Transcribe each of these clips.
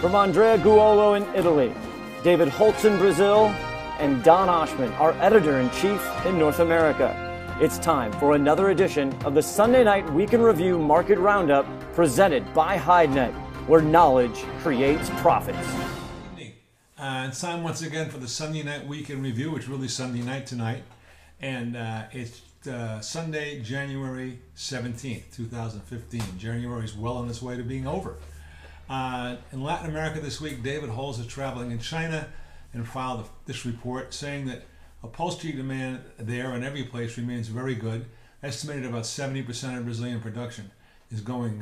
From Andrea Guolo in Italy, David Holtz in Brazil, and Don Oshman, our editor-in-chief in North America. It's time for another edition of the Sunday Night Week in Review Market Roundup presented by HideNet, where knowledge creates profits. It's time once again for the Sunday Night Week in Review. It's really Sunday night tonight, and it's Sunday, January 17th, 2015. January is well on its way to being over. In Latin America this week, David Holtz is traveling in China and filed this report saying that upholstery demand there and every place remains very good. Estimated about 70% of Brazilian production is going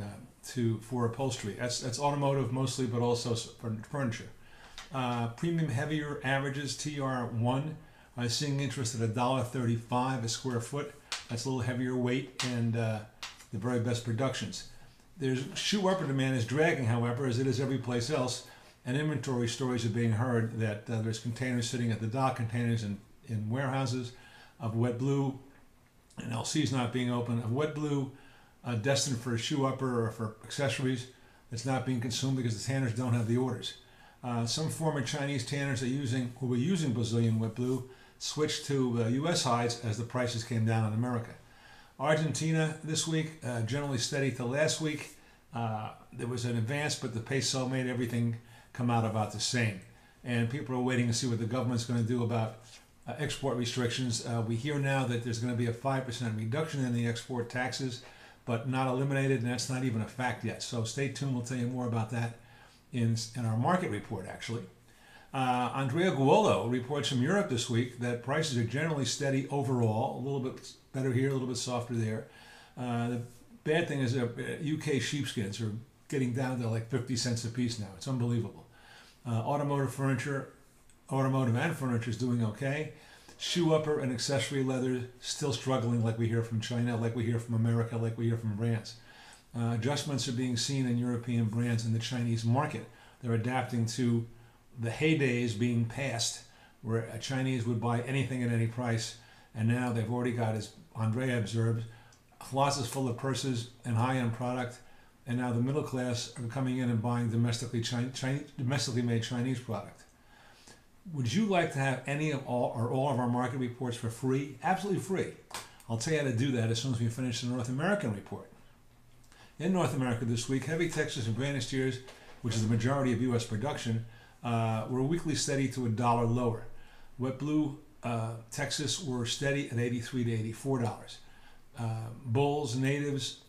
for upholstery. That's automotive mostly, but also for furniture. Premium heavier averages, TR1, are seeing interest at $1.35 a square foot. That's a little heavier weight and the very best productions. There's shoe upper demand is dragging, however, as it is every place else, and inventory stories are being heard that there's containers sitting at the dock, containers in warehouses of wet blue, and LC's not being open, of wet blue destined for a shoe upper or for accessories that's not being consumed because the tanners don't have the orders. Some former Chinese tanners who were using Brazilian wet blue switched to U.S. hides as the prices came down in America. Argentina this week, generally steady till last week. There was an advance, but the peso made everything come out about the same. And people are waiting to see what the government's going to do about export restrictions. We hear now that there's going to be a 5% reduction in the export taxes, but not eliminated, and that's not even a fact yet. So stay tuned. We'll tell you more about that in our market report, actually. Andrea Guolo reports from Europe this week that prices are generally steady overall, a little bit better here, a little bit softer there. The bad thing is that UK sheepskins are getting down to like 50 cents a piece now. It's unbelievable. Automotive and furniture is doing okay. Shoe upper and accessory leather still struggling, like we hear from China, like we hear from America, like we hear from brands. Adjustments are being seen in European brands in the Chinese market. They're adapting to the heydays being past, where a Chinese would buy anything at any price, and now they've already got, as Andrea observed, closets full of purses and high-end product, and now the middle class are coming in and buying domestically made Chinese product. Would you like to have any of all of our market reports for free? Absolutely free. I'll tell you how to do that as soon as we finish the North American report. In North America this week, heavy Texas and branded steers, which is the majority of U.S. production, were weekly steady to $1 lower. Wet blue Texas were steady at $83 to $84. Bulls, natives,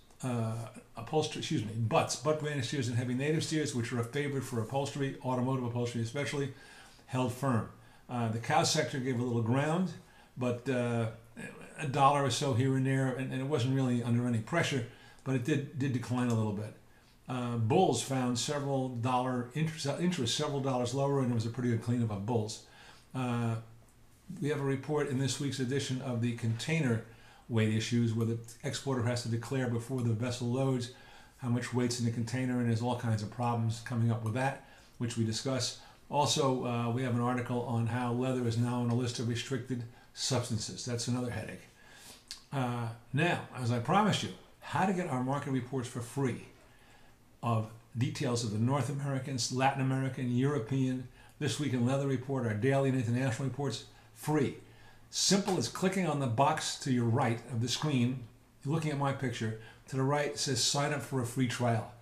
upholstery, butt branded steers and heavy native steers, which are a favorite for upholstery, automotive upholstery especially, held firm. The cow sector gave a little ground, but $1 or so here and there, and it wasn't really under any pressure, but it did decline a little bit. Bulls found several dollars lower, and it was a pretty good cleanup of bulls. We have a report in this week's edition of the container weight issues, where the exporter has to declare before the vessel loads how much weight's in the container, and there's all kinds of problems coming up with that, which we discuss. Also, we have an article on how leather is now on a list of restricted substances. That's another headache. Now, as I promised you, how to get our market reports for free of details of the North American, Latin American, European, This Week in Leather report, our daily and international reports, free. Simple as clicking on the box to your right of the screen, looking at my picture. To the right, it says sign up for a free trial.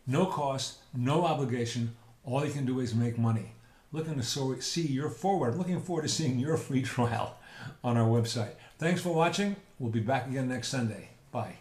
No cost, no obligation. All you can do is make money. Looking forward to seeing your free trial on our website. Thanks for watching. We'll be back again next Sunday. Bye.